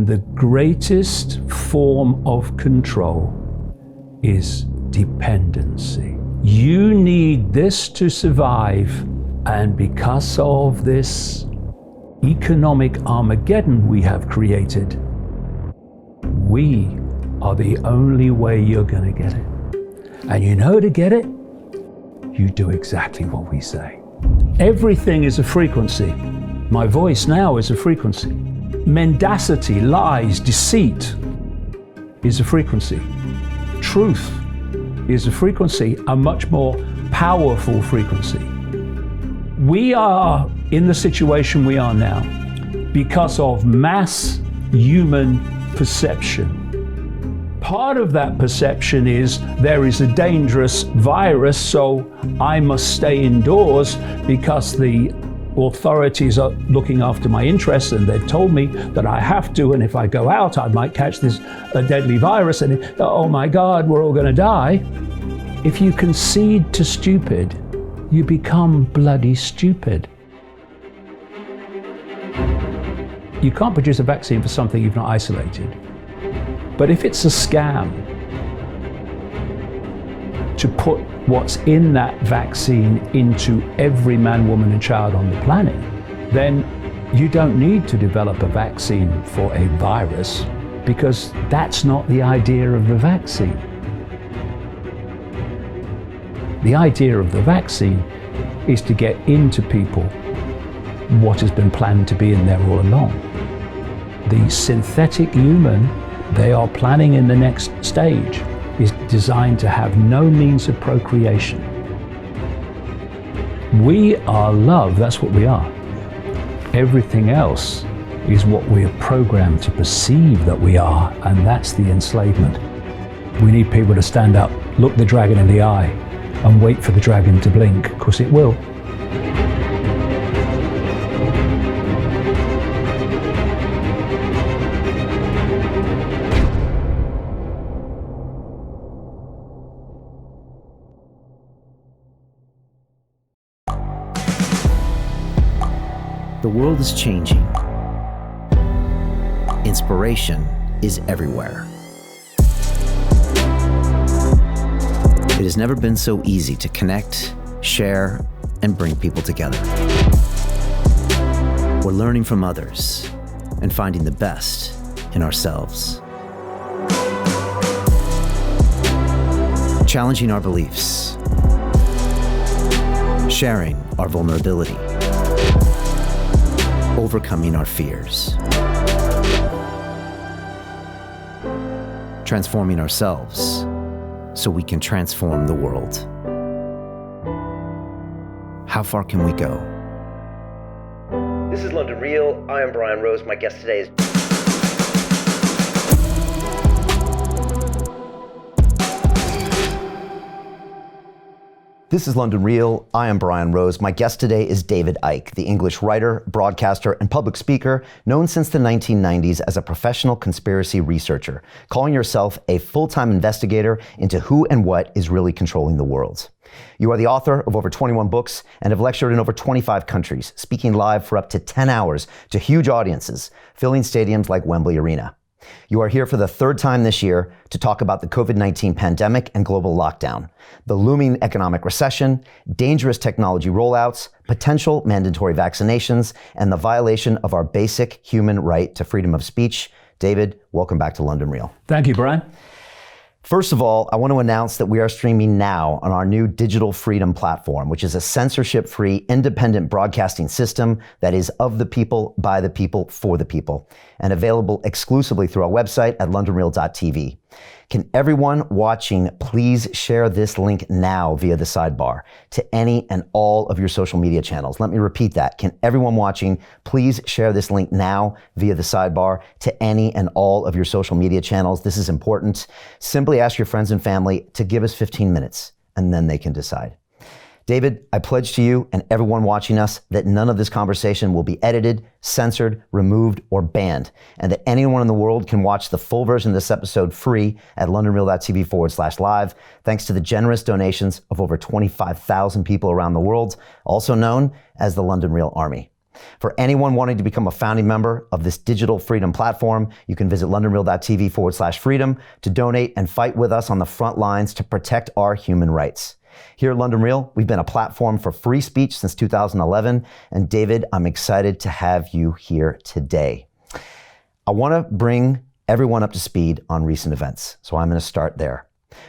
The greatest form of control is dependency. You need this to survive, and because of this economic Armageddon we have created, we are the only way you're going to get it. And you know, to get it, you do exactly what we say. Everything is a frequency. My voice now is a frequency. Mendacity, lies, deceit is a frequency. Truth is a frequency, a much more powerful frequency. We are in the situation we are now because of mass human perception. Part of that perception is there is a dangerous virus, so I must stay indoors because the authorities are looking after my interests and they've told me that I have to, and if I go out I might catch this deadly virus and oh my God, we're all going to die. If you concede to stupid, you become bloody stupid. You can't produce a vaccine for something you've not isolated. But if it's a scam to put what's in that vaccine into every man, woman, and child on the planet, then you don't need to develop a vaccine for a virus, because that's not the idea of the vaccine. The idea of the vaccine is to get into people what has been planned to be in there all along. The synthetic human they are planning in the next stage is designed to have no means of procreation. We are love, that's what we are. Everything else is what we are programmed to perceive that we are, and that's the enslavement. We need people to stand up, look the dragon in the eye, and wait for the dragon to blink, because it will. The world is changing. Inspiration is everywhere. It has never been so easy to connect, share, and bring people together. We're learning from others and finding the best in ourselves. Challenging our beliefs. Sharing our vulnerability. Overcoming our fears. Transforming ourselves so we can transform the world. How far can we go? This is London Real. I am Brian Rose. My guest today is... This is London Real. I am Brian Rose. My guest today is David Icke, the English writer, broadcaster, and public speaker known since the 1990s as a professional conspiracy researcher, calling yourself a full-time investigator into who and what is really controlling the world. You are the author of over 21 books and have lectured in over 25 countries, speaking live for up to 10 hours to huge audiences, filling stadiums like Wembley Arena. You are here for the third time this year to talk about the COVID-19 pandemic and global lockdown, the looming economic recession, dangerous technology rollouts, potential mandatory vaccinations, and the violation of our basic human right to freedom of speech. David, welcome back to London Real. Thank you, Brian. First of all, I want to announce that we are streaming now on our new Digital Freedom platform, which is a censorship-free, independent broadcasting system that is of the people, by the people, for the people, and available exclusively through our website at londonreal.tv. Can everyone watching please share this link now via the sidebar to any and all of your social media channels? Let me repeat that. Can everyone watching please share this link now via the sidebar to any and all of your social media channels? This is important. Simply ask your friends and family to give us 15 minutes, and then they can decide. David, I pledge to you and everyone watching us that none of this conversation will be edited, censored, removed, or banned, and that anyone in the world can watch the full version of this episode free at londonreal.tv/live, thanks to the generous donations of over 25,000 people around the world, also known as the London Real Army. For anyone wanting to become a founding member of this digital freedom platform, you can visit londonreal.tv/freedom to donate and fight with us on the front lines to protect our human rights. Here at London Real, we've been a platform for free speech since 2011. And David, I'm excited to have you here today. I want to bring everyone up to speed on recent events, so I'm going to start there.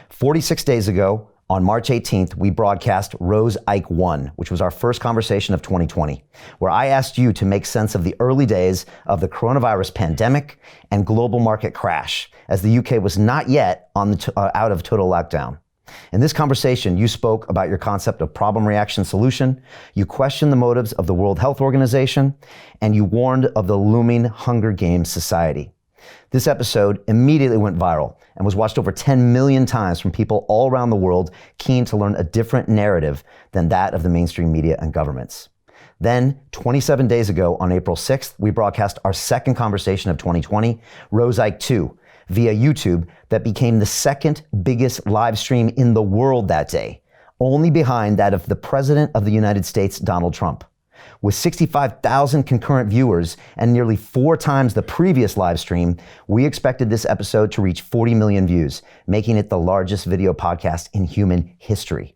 46 days ago, on March 18th, we broadcast Rose Icke 1, which was our first conversation of 2020, where I asked you to make sense of the early days of the coronavirus pandemic and global market crash, as the UK was not yet out of total lockdown. In this conversation, you spoke about your concept of problem, reaction, solution, you questioned the motives of the World Health Organization, and you warned of the looming Hunger Games society. This episode immediately went viral and was watched over 10 million times from people all around the world keen to learn a different narrative than that of the mainstream media and governments. Then, 27 days ago, on April 6th, we broadcast our second conversation of 2020, Rose Icke 2, via YouTube, that became the second biggest live stream in the world that day, only behind that of the President of the United States, Donald Trump. With 65,000 concurrent viewers and nearly 4 times the previous live stream, we expected this episode to reach 40 million views, making it the largest video podcast in human history.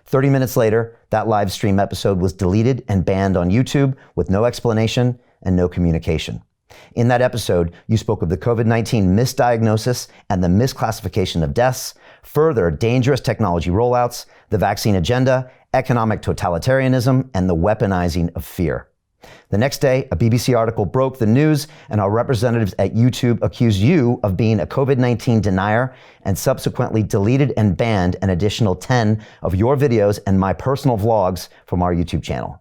30 minutes later, that live stream episode was deleted and banned on YouTube with no explanation and no communication. In that episode, you spoke of the COVID-19 misdiagnosis and the misclassification of deaths, further dangerous technology rollouts, the vaccine agenda, economic totalitarianism, and the weaponizing of fear. The next day, a BBC article broke the news, and our representatives at YouTube accused you of being a COVID-19 denier and subsequently deleted and banned an additional 10 of your videos and my personal vlogs from our YouTube channel.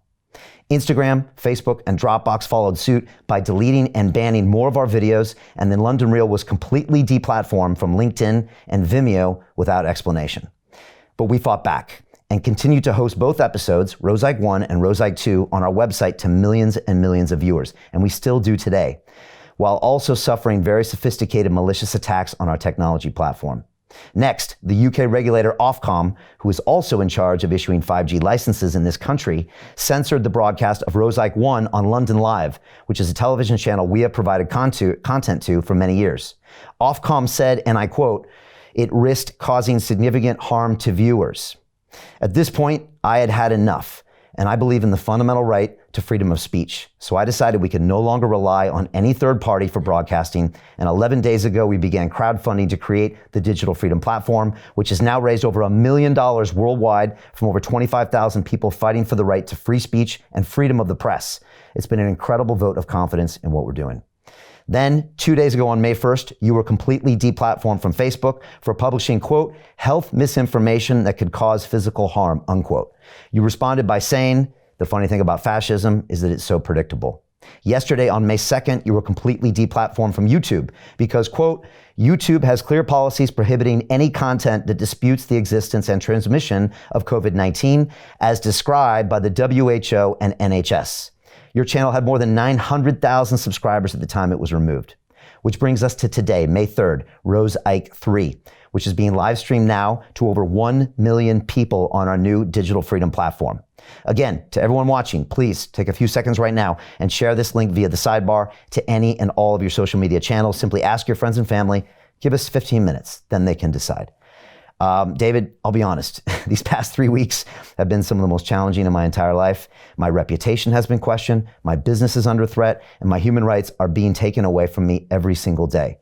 Instagram, Facebook, and Dropbox followed suit by deleting and banning more of our videos, and then London Real was completely deplatformed from LinkedIn and Vimeo without explanation. But we fought back and continued to host both episodes, Rose Icke 1 and Rose Icke 2, on our website to millions and millions of viewers, and we still do today, while also suffering very sophisticated malicious attacks on our technology platform. Next, the UK regulator Ofcom, who is also in charge of issuing 5G licenses in this country, censored the broadcast of Rose Icke 1 on London Live, which is a television channel we have provided content to for many years. Ofcom said, and I quote, "It risked causing significant harm to viewers." At this point, I had had enough, and I believe in the fundamental right to freedom of speech. So I decided we could no longer rely on any third party for broadcasting, and 11 days ago, we began crowdfunding to create the Digital Freedom Platform, which has now raised over $1 million worldwide from over 25,000 people fighting for the right to free speech and freedom of the press. It's been an incredible vote of confidence in what we're doing. Then, 2 days ago on May 1st, you were completely deplatformed from Facebook for publishing, quote, health misinformation that could cause physical harm, unquote. You responded by saying, the funny thing about fascism is that it's so predictable. Yesterday, on May 2nd, you were completely deplatformed from YouTube because, quote, YouTube has clear policies prohibiting any content that disputes the existence and transmission of COVID-19 as described by the WHO and NHS. Your channel had more than 900,000 subscribers at the time it was removed. Which brings us to today, May 3rd, Rose Icke 3, which is being live streamed now to over 1 million people on our new Digital Freedom Platform. Again, to everyone watching, please take a few seconds right now and share this link via the sidebar to any and all of your social media channels. Simply ask your friends and family, give us 15 minutes, then they can decide. David, I'll be honest, these past 3 weeks have been some of the most challenging in my entire life. My reputation has been questioned, my business is under threat, and my human rights are being taken away from me every single day.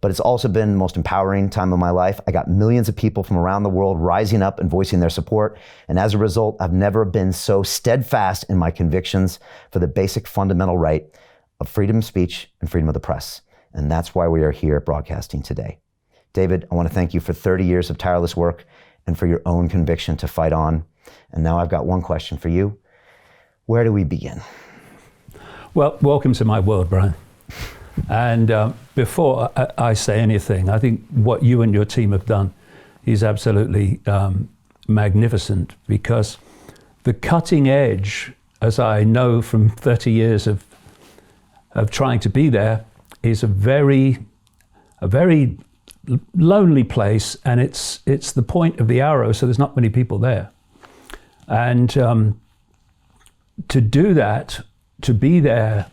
But it's also been the most empowering time of my life. I got millions of people from around the world rising up and voicing their support. And as a result, I've never been so steadfast in my convictions for the basic fundamental right of freedom of speech and freedom of the press. And that's why we are here broadcasting today. David, I want to thank you for 30 years of tireless work and for your own conviction to fight on. And now I've got one question for you. Where do we begin? Well, welcome to my world, Brian. And before I say anything, I think what you and your team have done is absolutely magnificent, because the cutting edge, as I know from 30 years of trying to be there, is a very lonely place, and it's the point of the arrow, so there's not many people there. And to do that to be there,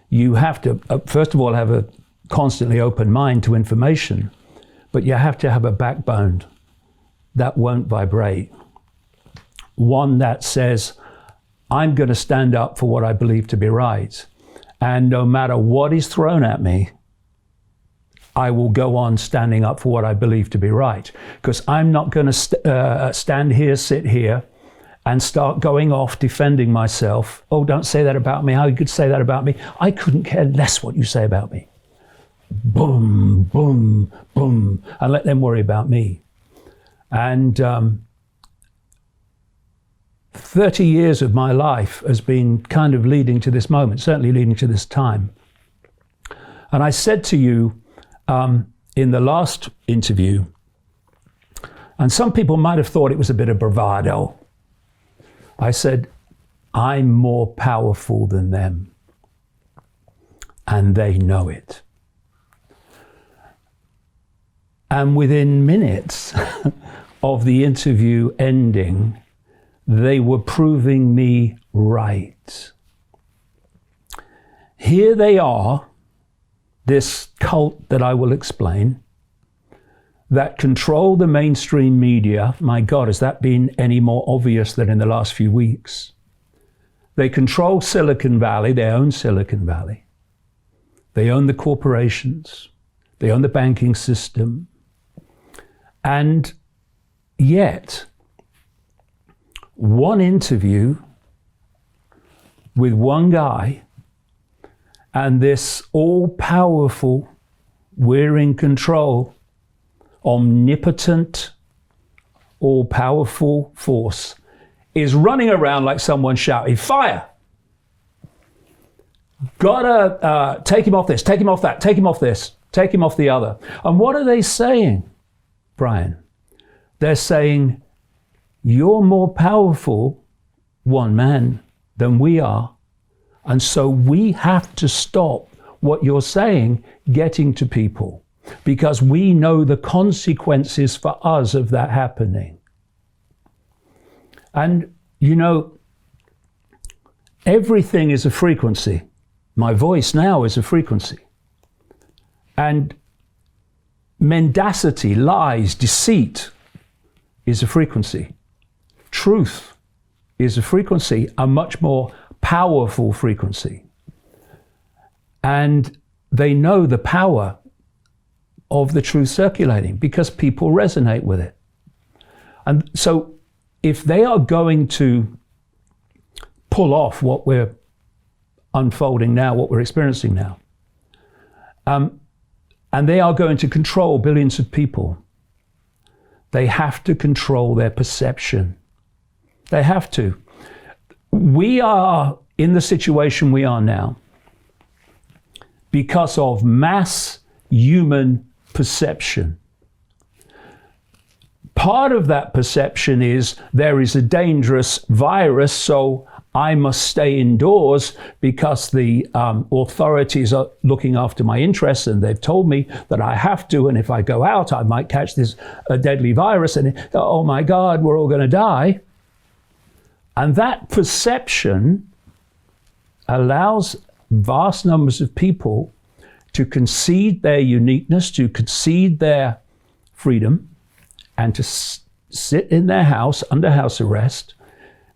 you have to, first of all, have a constantly open mind to information, but you have to have a backbone that won't vibrate. One that says, I'm going to stand up for what I believe to be right. And no matter what is thrown at me, I will go on standing up for what I believe to be right. Because I'm not going to stand here, sit here, and start going off defending myself. Oh, don't say that about me. How you could say that about me? I couldn't care less what you say about me. Boom, boom, boom. And let them worry about me. And 30 years of my life has been kind of leading to this moment, certainly leading to this time. And I said to you in the last interview, and some people might have thought it was a bit of bravado, I said, I'm more powerful than them, and they know it. And within minutes of the interview ending, they were proving me right. Here they are, this cult that I will explain, that control the mainstream media. My God, has that been any more obvious than in the last few weeks? They control Silicon Valley, they own Silicon Valley. They own the corporations, they own the banking system. And yet, one interview with one guy, and this all-powerful, we're in control, omnipotent, all-powerful force is running around like someone shouting, fire! Gotta take him off this, take him off that, take him off this, take him off the other. And what are they saying, Brian? They're saying, you're more powerful, one man, than we are. And so we have to stop what you're saying getting to people, because we know the consequences for us of that happening. And, you know, everything is a frequency. My voice now is a frequency. And mendacity, lies, deceit is a frequency. Truth is a frequency, a much more powerful frequency. And they know the power of the truth circulating because people resonate with it. And so if they are going to pull off what we're unfolding now, what we're experiencing now, and they are going to control billions of people, they have to control their perception. They have to. We are in the situation we are now because of mass human perception. Part of that perception is there is a dangerous virus, so I must stay indoors because the authorities are looking after my interests and they've told me that I have to, and if I go out I might catch this deadly virus and oh my God, we're all going to die. And that perception allows vast numbers of people to concede their uniqueness, to concede their freedom, and to sit in their house under house arrest,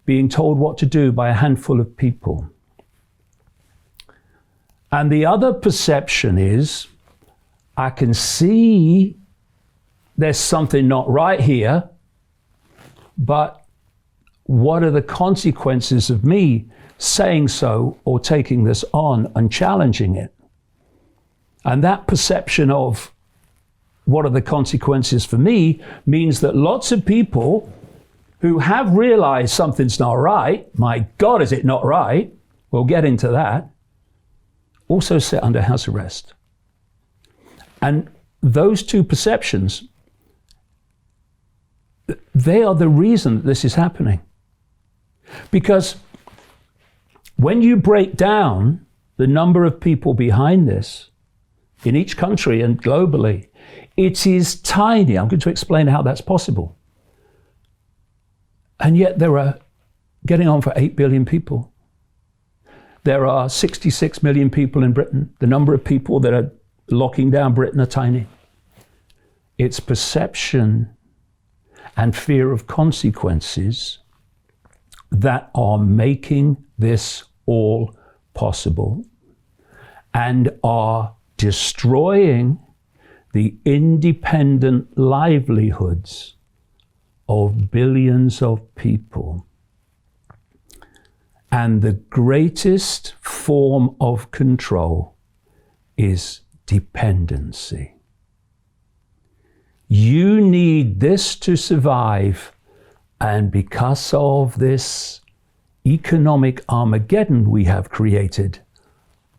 being told what to do by a handful of people. And the other perception is, I can see there's something not right here, but what are the consequences of me saying so or taking this on and challenging it? And that perception of what are the consequences for me means that lots of people who have realized something's not right, my God, is it not right? We'll get into that, also sit under house arrest. And those two perceptions, they are the reason that this is happening. Because when you break down the number of people behind this in each country and globally, it is tiny. I'm going to explain how that's possible. And yet there are getting on for 8 billion people. There are 66 million people in Britain. The number of people that are locking down Britain are tiny. It's perception and fear of consequences that are making this all possible and are destroying the independent livelihoods of billions of people. And the greatest form of control is dependency. You need this to survive, and because of this economic Armageddon we have created,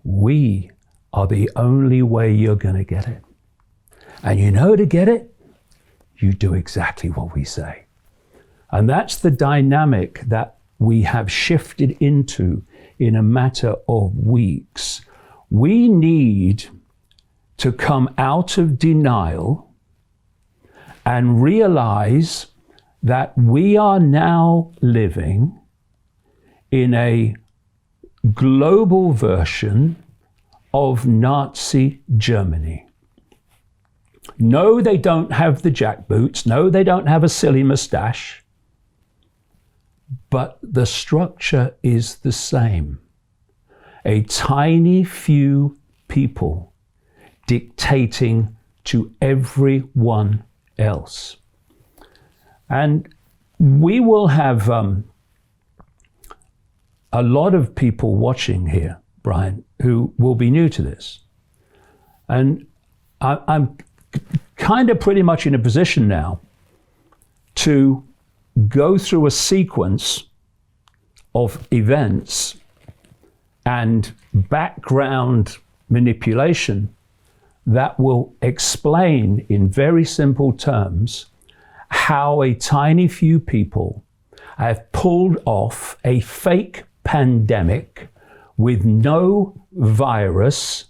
we are the only way you're going to get it. And you know, to get it, you do exactly what we say. And that's the dynamic that we have shifted into in a matter of weeks. We need to come out of denial and realize that we are now living in a global version of Nazi Germany. No, they don't have the jackboots. No, they don't have a silly mustache. But the structure is the same. A tiny few people dictating to everyone else. And we will have a lot of people watching here, Brian, who will be new to this. And I'm kind of pretty much in a position now to go through a sequence of events and background manipulation that will explain in very simple terms how a tiny few people have pulled off a fake pandemic with no virus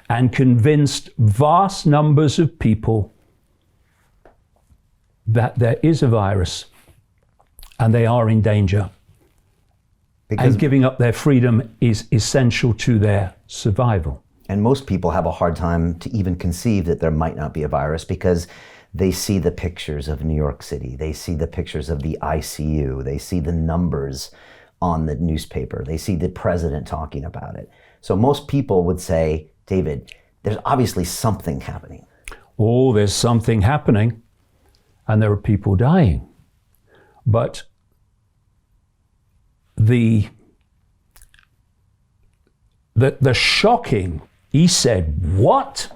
and convinced vast numbers of people that there is a virus and they are in danger. Because and giving up their freedom is essential to their survival. And most people have a hard time to even conceive that there might not be a virus because they see the pictures of New York City. They see the pictures of the ICU. They see the numbers on the newspaper. They see the president talking about it. So most people would say, David, there's obviously something happening. Oh, there's something happening, and there are people dying. But the shocking, he said, what?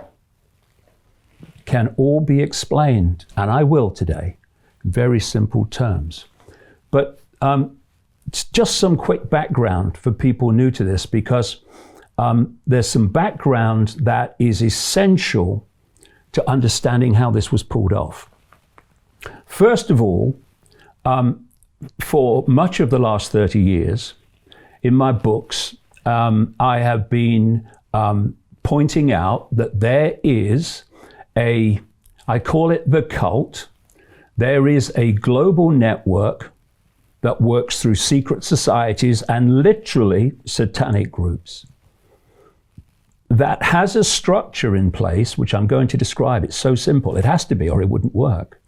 Can all be explained, and I will today, in very simple terms. But just some quick background for people new to this, because there's some background that is essential to understanding how this was pulled off. First of all, for much of the last 30 years, in my books, I have been pointing out that there is I call it the cult. There is a global network that works through secret societies and literally satanic groups that has a structure in place, which I'm going to describe. It's so simple. It has to be, or it wouldn't work.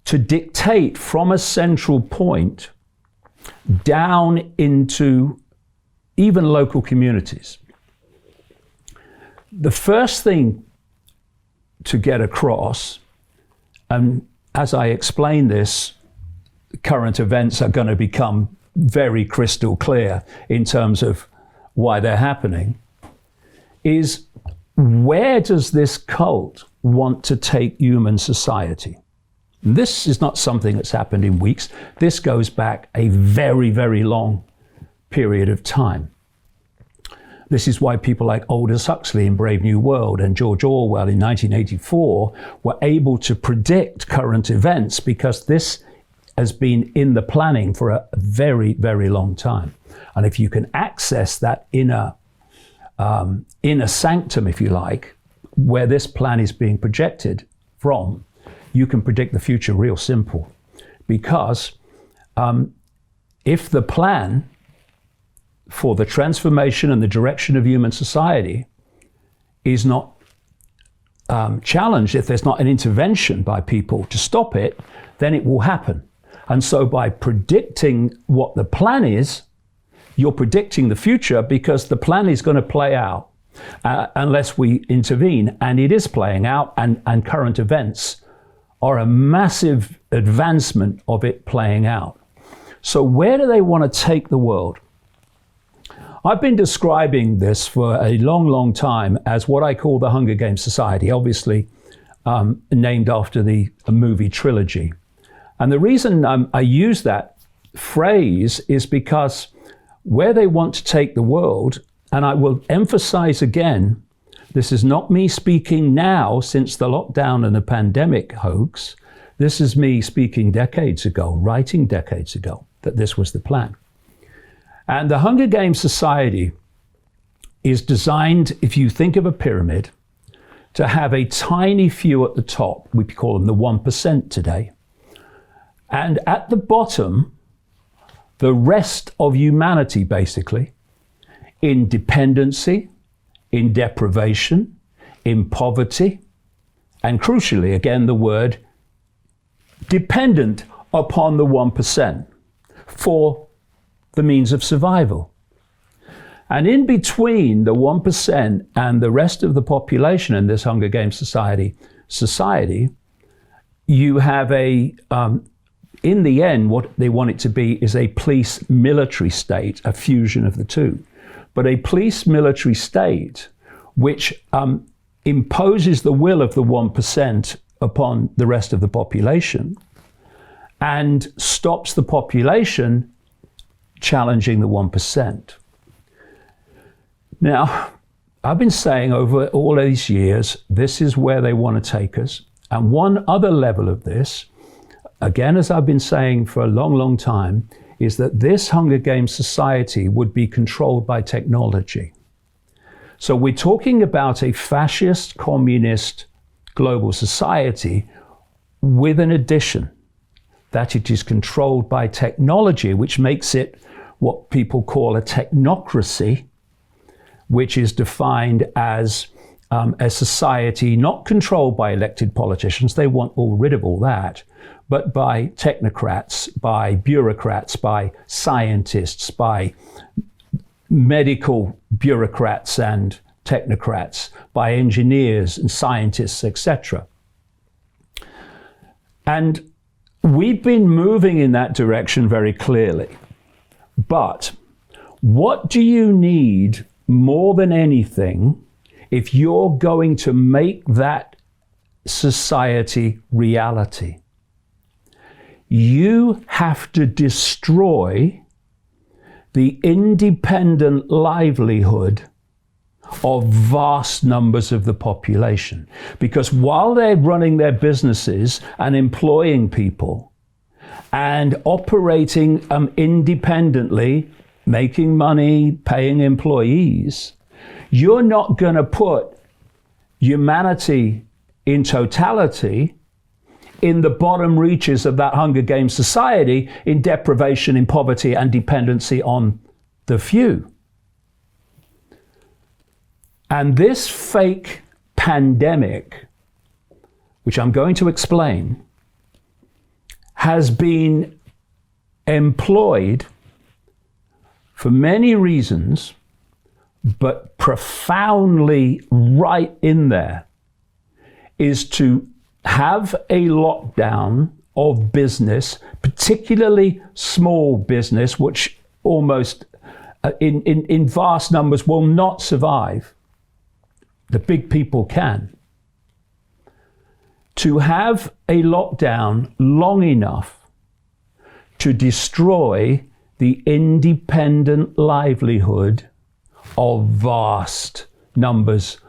To dictate from a central point down into even local communities. The first thing to get across, and as I explain this, current events are going to become very crystal clear in terms of why they're happening, is where does this cult want to take human society? This is not something that's happened in weeks. This goes back a very, very long period of time. This is why people like Aldous Huxley in Brave New World and George Orwell in 1984 were able to predict current events, because this has been in the planning for a very, very long time. And if you can access that inner sanctum, if you like, where this plan is being projected from, you can predict the future real simple. Because if the plan for the transformation and the direction of human society is not challenged, if there's not an intervention by people to stop it, then it will happen. And so by predicting what the plan is, you're predicting the future, because the plan is going to play out unless we intervene. And it is playing out, and current events are a massive advancement of it playing out. So where do they want to take the world? I've been describing this for a long, long time as what I call the Hunger Games Society, obviously named after the movie trilogy. And the reason I use that phrase is because where they want to take the world, and I will emphasize again, this is not me speaking now since the lockdown and the pandemic hoax. This is me speaking decades ago, writing decades ago, that this was the plan. And the Hunger Games Society is designed, if you think of a pyramid, to have a tiny few at the top. We call them the 1% today. And at the bottom, the rest of humanity, basically, in dependency, in deprivation, in poverty, and crucially, again, the word dependent upon the 1% for the means of survival. And in between the 1% and the rest of the population in this Hunger Games society, you have in the end, what they want it to be is a police military state, a fusion of the two. But a police military state which imposes the will of the 1% upon the rest of the population and stops the population challenging the 1%. Now, I've been saying over all these years, this is where they want to take us. And one other level of this, again, as I've been saying for a long, long time, is that this Hunger Games society would be controlled by technology. So we're talking about a fascist, communist, global society with an addition, that it is controlled by technology, which makes it what people call a technocracy, which is defined as a society not controlled by elected politicians. They want rid of all that, but by technocrats, by bureaucrats, by scientists, by medical bureaucrats and technocrats, by engineers and scientists, etc. And we've been moving in that direction very clearly. But what do you need more than anything if you're going to make that society reality? You have to destroy the independent livelihood of vast numbers of the population. Because while they're running their businesses and employing people and operating independently, making money, paying employees, you're not going to put humanity in totality in the bottom reaches of that Hunger Games society in deprivation, in poverty, and dependency on the few. And this fake pandemic, which I'm going to explain, has been employed for many reasons, but profoundly right in there is to have a lockdown of business, particularly small business, which almost in vast numbers will not survive. The big people can. To have a lockdown long enough to destroy the independent livelihood of vast numbers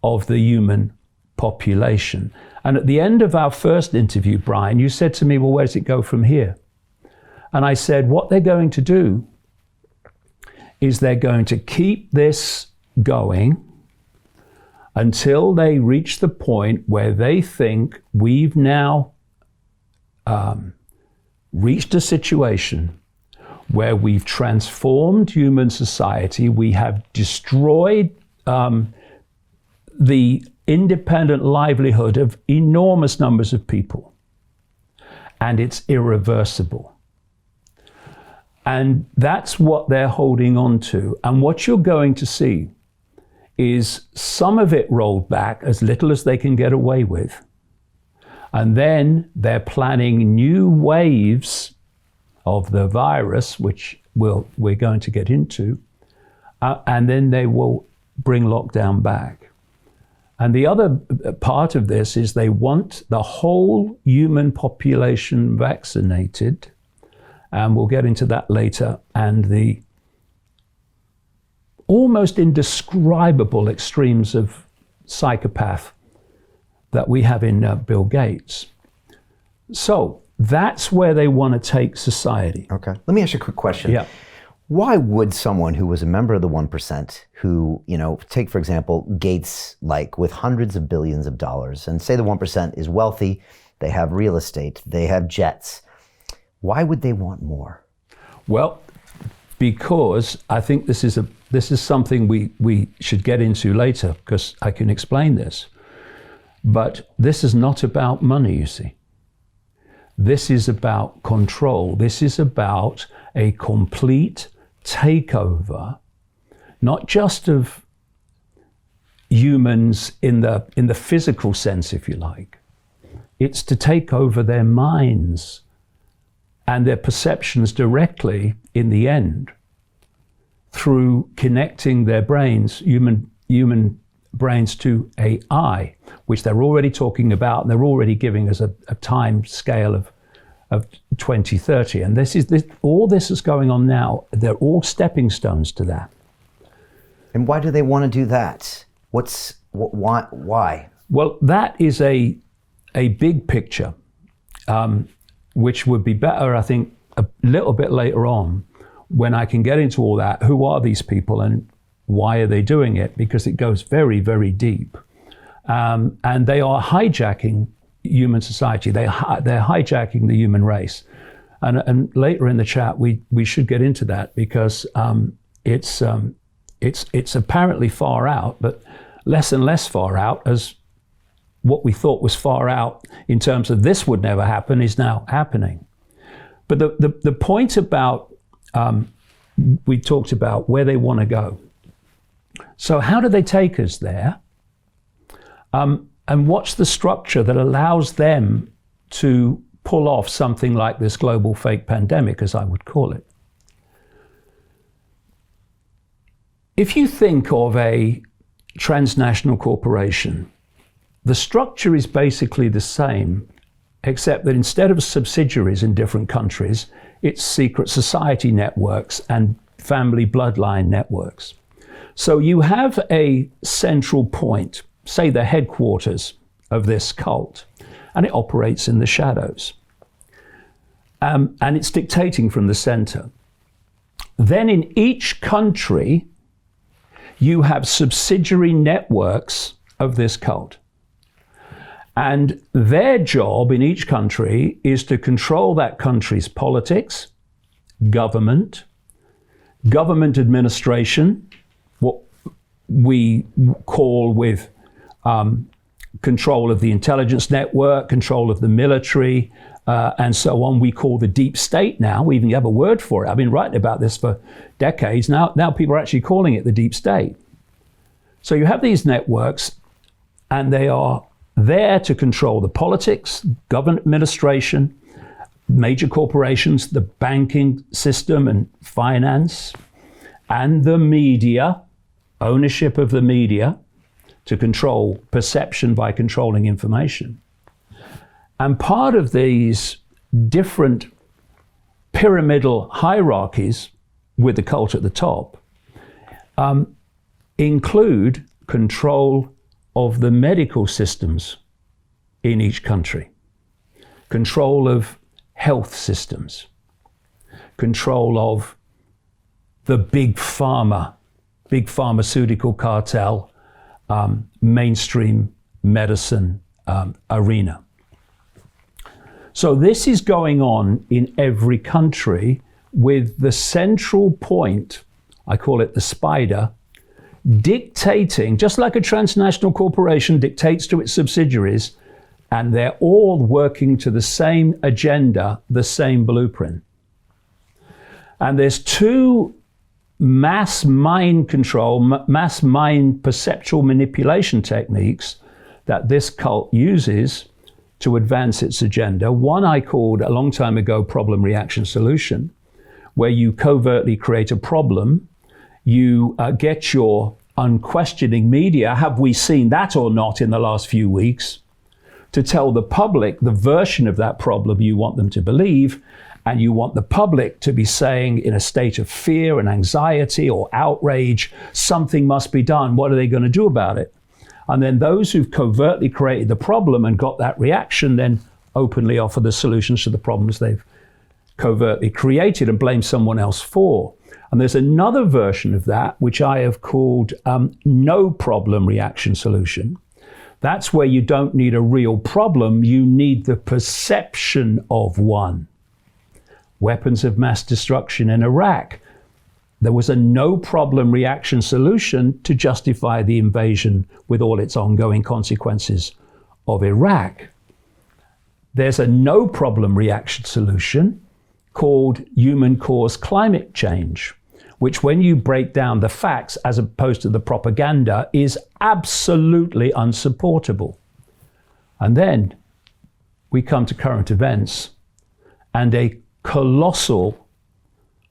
of the human population. And at the end of our first interview, Brian, you said to me, well, where does it go from here? And I said, what they're going to do is they're going to keep this going until they reach the point where they think we've now reached a situation where we've transformed human society. We have destroyed the independent livelihood of enormous numbers of people, and it's irreversible. And that's what they're holding on to. And what you're going to see is some of it rolled back, as little as they can get away with. And then they're planning new waves of the virus, which we're going to get into, and then they will bring lockdown back. And the other part of this is they want the whole human population vaccinated, and we'll get into that later, and the almost indescribable extremes of psychopath that we have in Bill Gates. So that's where they want to take society. Okay. Let me ask you a quick question. Yeah. Why would someone who was a member of the 1%, who, take, for example, Gates, with hundreds of billions of dollars, and say the 1% is wealthy, they have real estate, they have jets, why would they want more? Well, because I think this is something we should get into later, because I can explain this. But this is not about money, you see. This is about control. This is about a complete takeover, not just of humans in the physical sense, if you like. It's to take over their minds and their perceptions directly in the end through connecting their brains, human brains, to AI, which they're already talking about, and they're already giving us a time scale of 2030. And all this is going on now. They're all stepping stones to that. And why do they want to do that? Why? Well, that is a big picture, which would be better, I think, a little bit later on, when I can get into all that. Who are these people and why are they doing it? Because it goes very, very deep. And they are hijacking human society. They're hijacking the human race. And later in the chat, we should get into that, because it's apparently far out, but less and less far out, as what we thought was far out in terms of this would never happen is now happening. But the point about, we talked about where they want to go. So how do they take us there? And what's the structure that allows them to pull off something like this global fake pandemic, as I would call it? If you think of a transnational corporation, the structure is basically the same, except that instead of subsidiaries in different countries, it's secret society networks and family bloodline networks. So you have a central point, say the headquarters of this cult, and it operates in the shadows. And it's dictating from the center. Then in each country, you have subsidiary networks of this cult. And their job in each country is to control that country's politics, government administration, what we call with control of the intelligence network, control of the military, and so on. We call the deep state now. We even have a word for it. I've been writing about this for decades. Now people are actually calling it the deep state. So you have these networks, and they are there to control the politics, government administration, major corporations, the banking system and finance, and the media, ownership of the media, to control perception by controlling information. And part of these different pyramidal hierarchies with the cult at the top include control of the medical systems in each country, control of health systems, control of the big pharmaceutical cartel, mainstream medicine arena. So this is going on in every country with the central point, I call it the spider, dictating, just like a transnational corporation dictates to its subsidiaries, and they're all working to the same agenda, the same blueprint. And there's two mass mind control, mass mind perceptual manipulation techniques that this cult uses to advance its agenda. One I called a long time ago problem, reaction, solution, where you covertly create a problem, you get your unquestioning media, have we seen that or not in the last few weeks, to tell the public the version of that problem you want them to believe, and you want the public to be saying in a state of fear and anxiety or outrage, something must be done. What are they going to do about it? And then those who've covertly created the problem and got that reaction then openly offer the solutions to the problems they've covertly created and blame someone else for. And there's another version of that, which I have called no problem reaction solution. That's where you don't need a real problem, you need the perception of one. Weapons of mass destruction in Iraq. There was a no problem reaction solution to justify the invasion with all its ongoing consequences of Iraq. There's a no problem reaction solution called human caused climate change, which when you break down the facts as opposed to the propaganda is absolutely unsupportable. And then we come to current events and a colossal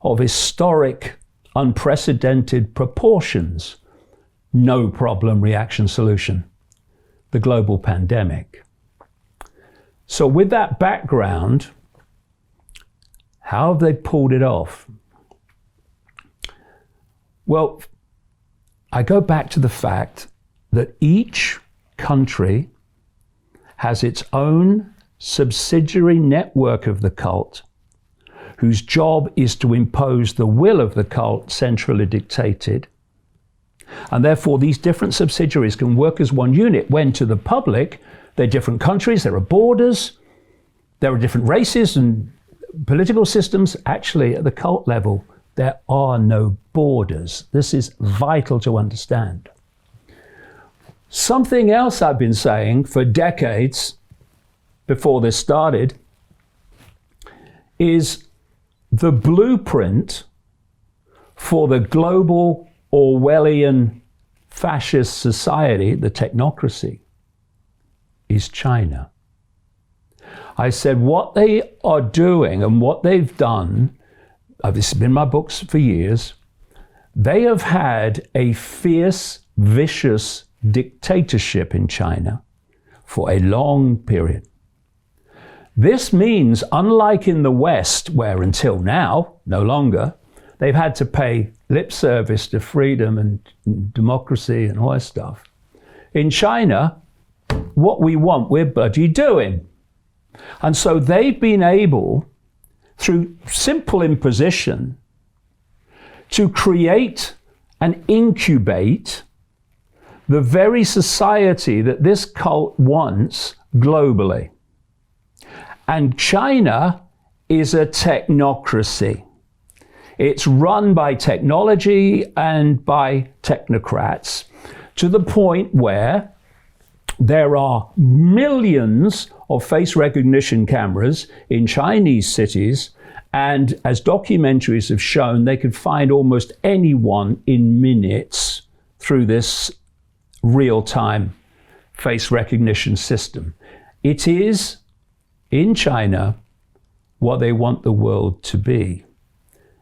of historic, unprecedented proportions, no problem reaction solution, the global pandemic. So with that background, how have they pulled it off? Well, I go back to the fact that each country has its own subsidiary network of the cult, whose job is to impose the will of the cult centrally dictated. And therefore, these different subsidiaries can work as one unit when to the public, they're different countries, there are borders, there are different races and political systems. Actually, at the cult level, there are no borders. This is vital to understand. Something else I've been saying for decades before this started is the blueprint for the global Orwellian fascist society, the Technocracy, is China. I said what they are doing and what they've done, this has been in my books for years, they have had a fierce, vicious dictatorship in China for a long period. This means, unlike in the West, where until now, no longer, they've had to pay lip service to freedom and democracy and all that stuff. In China, what we want, we're bloody doing. And so they've been able, through simple imposition, to create and incubate the very society that this cult wants globally. And China is a technocracy. It's run by technology and by technocrats to the point where there are millions of face recognition cameras in Chinese cities, and as documentaries have shown, they could find almost anyone in minutes through this real-time face recognition system. It is, in China, what they want the world to be.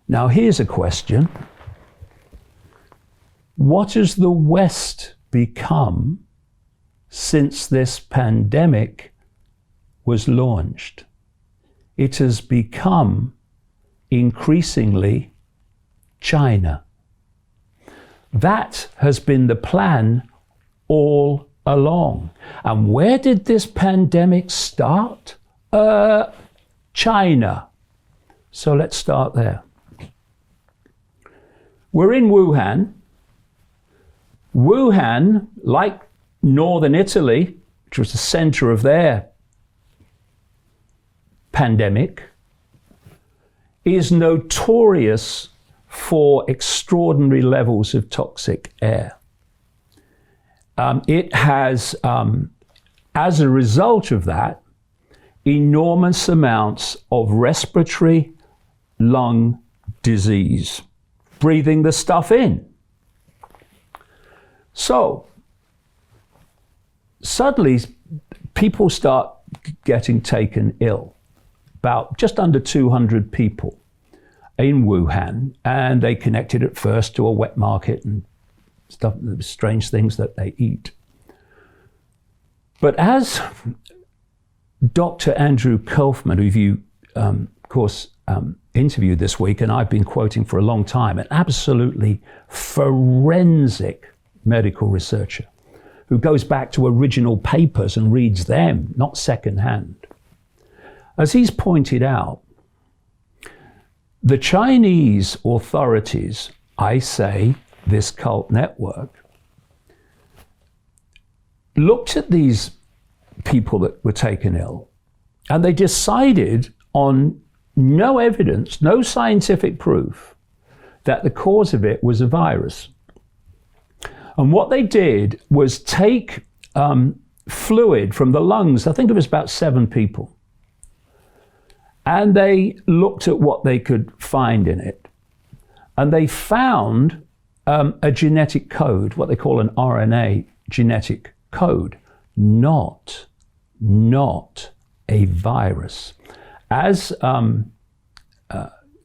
Now here's a question. What has the West become since this pandemic was launched? It has become increasingly China. That has been the plan all along. And where did this pandemic start? China. So let's start there. We're in Wuhan. Wuhan, like northern Italy, which was the center of their pandemic, is notorious for extraordinary levels of toxic air. It has, as a result of that, enormous amounts of respiratory lung disease, breathing the stuff in. So suddenly people start getting taken ill, about just under 200 people in Wuhan, and they connected at first to a wet market and stuff, strange things that they eat. But as Dr. Andrew Kaufman, who you, of course, interviewed this week, and I've been quoting for a long time, an absolutely forensic medical researcher who goes back to original papers and reads them, not secondhand. As he's pointed out, the Chinese authorities, I say this cult network, looked at these people that were taken ill, and they decided on no evidence, no scientific proof that the cause of it was a virus. And what they did was take fluid from the lungs, I think it was about 7 people, and they looked at what they could find in it. And they found a genetic code, what they call an RNA genetic code, not a virus. As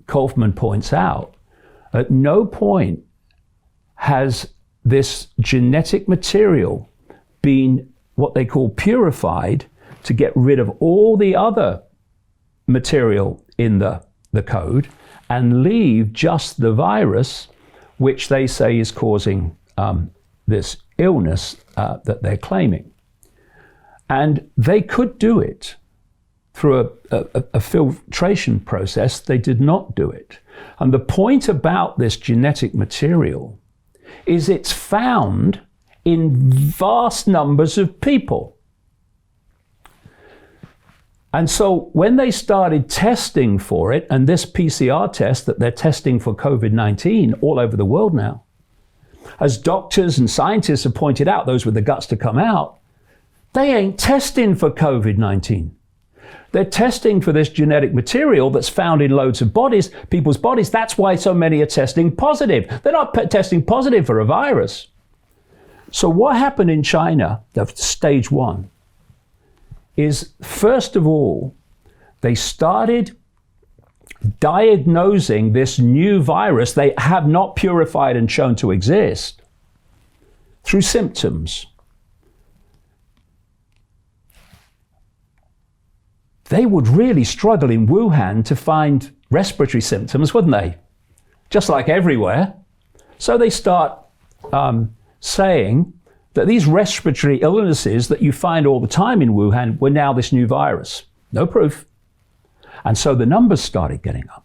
Kaufman points out, at no point has this genetic material been what they call purified to get rid of all the other material in the code and leave just the virus, which they say is causing this illness that they're claiming. And they could do it through a filtration process. They did not do it. And the point about this genetic material is it's found in vast numbers of people. And so when they started testing for it, and this PCR test that they're testing for COVID-19 all over the world now, as doctors and scientists have pointed out, those with the guts to come out, they ain't testing for COVID-19. They're testing for this genetic material that's found in loads of bodies, people's bodies. That's why so many are testing positive. They're not testing positive for a virus. So what happened in China, stage 1, is first of all, they started diagnosing this new virus they have not purified and shown to exist through symptoms. They would really struggle in Wuhan to find respiratory symptoms, wouldn't they? Just like everywhere. So they start saying that these respiratory illnesses that you find all the time in Wuhan were now this new virus. No proof. And so the numbers started getting up.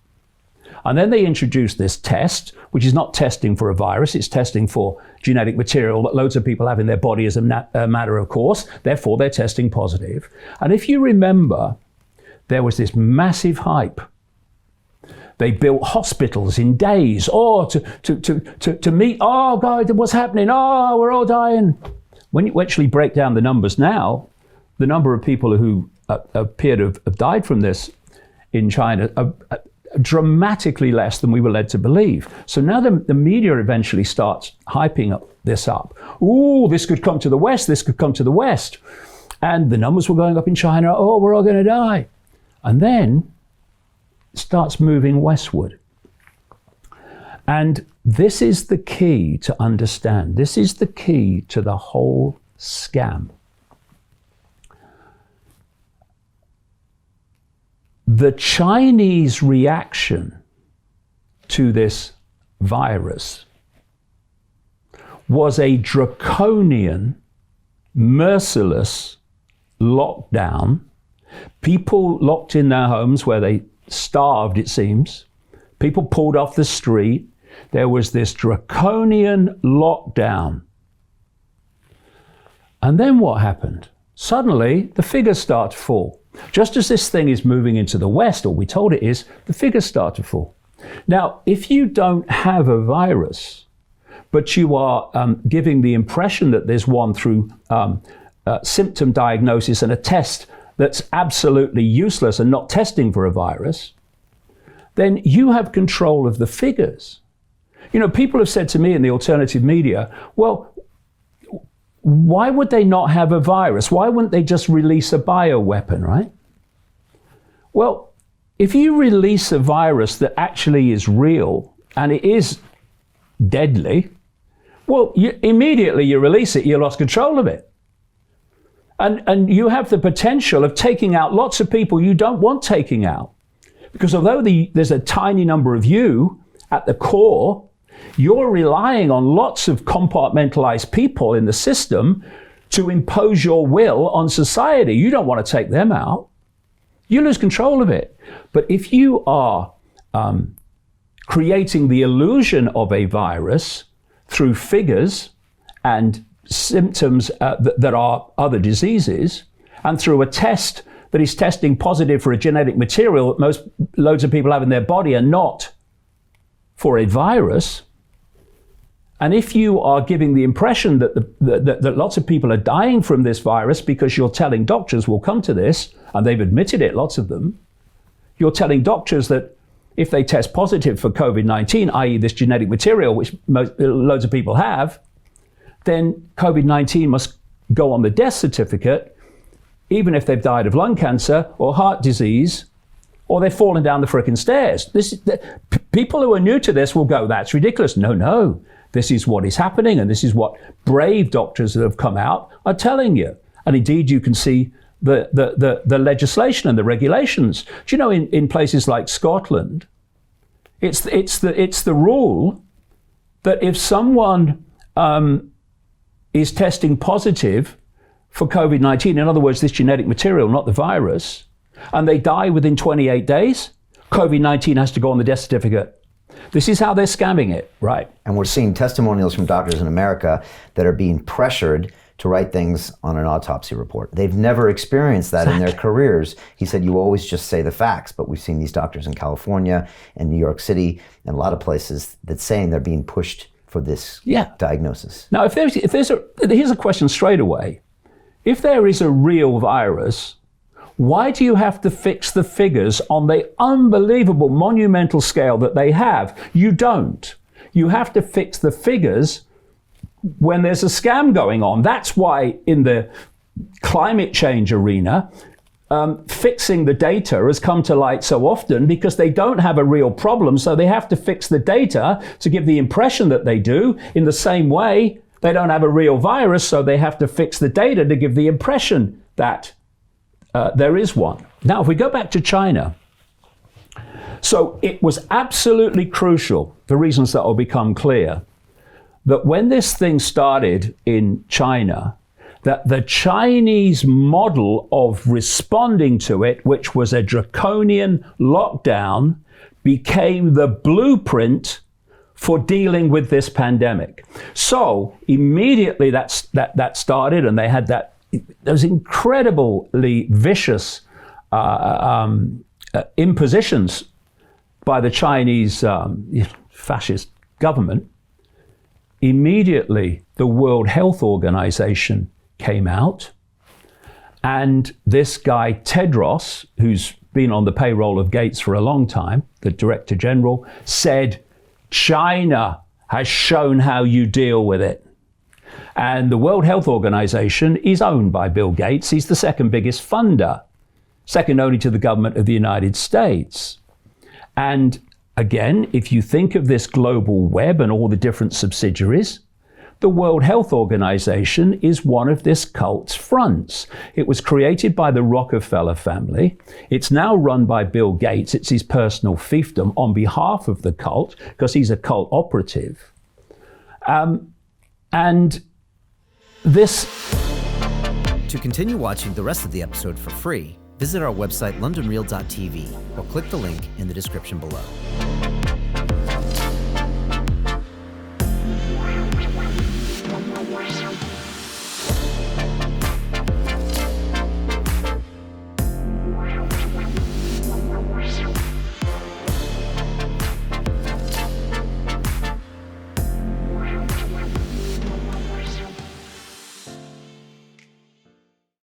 And then they introduced this test, which is not testing for a virus, it's testing for genetic material that loads of people have in their body as a matter of course. Therefore, they're testing positive. And if you remember, there was this massive hype. They built hospitals in days, to meet, oh God, what's happening? Oh, we're all dying. When you actually break down the numbers now, the number of people who appear to have died from this in China are dramatically less than we were led to believe. So now the media eventually starts hyping this up. Ooh, this could come to the West, this could come to the West. And the numbers were going up in China, oh, we're all going to die. And then it starts moving westward. And this is the key to understand. This is the key to the whole scam. The Chinese reaction to this virus was a draconian, merciless lockdown. People locked in their homes where they starved, it seems. People pulled off the street. There was this draconian lockdown. And then what happened? suddenly the figures start to fall. Just as this thing is moving into the West, or we told it is, the figures start to fall. Now, if you don't have a virus, but you are giving the impression that there's one through symptom diagnosis and a test that's absolutely useless and not testing for a virus, then you have control of the figures. You know, people have said to me in the alternative media, well, why would they not have a virus? Why wouldn't they just release a bioweapon, right? Well, if you release a virus that actually is real and it is deadly, well, immediately you release it, you lost control of it. And you have the potential of taking out lots of people you don't want taking out. Because although there's a tiny number of you at the core, you're relying on lots of compartmentalized people in the system to impose your will on society. You don't want to take them out. You lose control of it. But if you are creating the illusion of a virus through figures and symptoms that are other diseases, and through a test that is testing positive for a genetic material that loads of people have in their body and not for a virus, and if you are giving the impression that lots of people are dying from this virus because you're telling doctors, we'll come to this, and they've admitted it, lots of them, you're telling doctors that if they test positive for COVID-19, i.e. this genetic material, which loads of people have, then COVID-19 must go on the death certificate, even if they've died of lung cancer or heart disease, or they've fallen down the frickin' stairs. People who are new to this will go, that's ridiculous. No, this is what is happening, and this is what brave doctors that have come out are telling you. And indeed, you can see the legislation and the regulations. Do you know, in places like Scotland, it's the rule that if someone is testing positive for COVID-19, in other words, this genetic material, not the virus, and they die within 28 days, COVID-19 has to go on the death certificate. This is how they're scamming it, right? And we're seeing testimonials from doctors in America that are being pressured to write things on an autopsy report. They've never experienced that in their careers. He said, you always just say the facts, but we've seen these doctors in California and New York City and a lot of places that saying they're being pushed for this diagnosis. Now, here's a question straight away. If there is a real virus, why do you have to fix the figures on the unbelievable monumental scale that they have? You don't. You have to fix the figures when there's a scam going on. That's why in the climate change arena, fixing the data has come to light so often, because they don't have a real problem, so they have to fix the data to give the impression that they do. In the same way, they don't have a real virus, so they have to fix the data to give the impression that there is one. Now, if we go back to China, so it was absolutely crucial, for reasons that will become clear, that when this thing started in China, that the Chinese model of responding to it, which was a draconian lockdown, became the blueprint for dealing with this pandemic. So immediately that started, and they had those incredibly vicious impositions by the Chinese fascist government. Immediately, the World Health Organization came out, and this guy Tedros, who's been on the payroll of Gates for a long time, the Director General, said, China has shown how you deal with it. And the World Health Organization is owned by Bill Gates. He's the second biggest funder, second only to the government of the United States. And again, if you think of this global web and all the different subsidiaries, the World Health Organization is one of this cult's fronts. It was created by the Rockefeller family. It's now run by Bill Gates. It's his personal fiefdom on behalf of the cult, because he's a cult operative. And this... To continue watching the rest of the episode for free, visit our website londonreal.tv or click the link in the description below.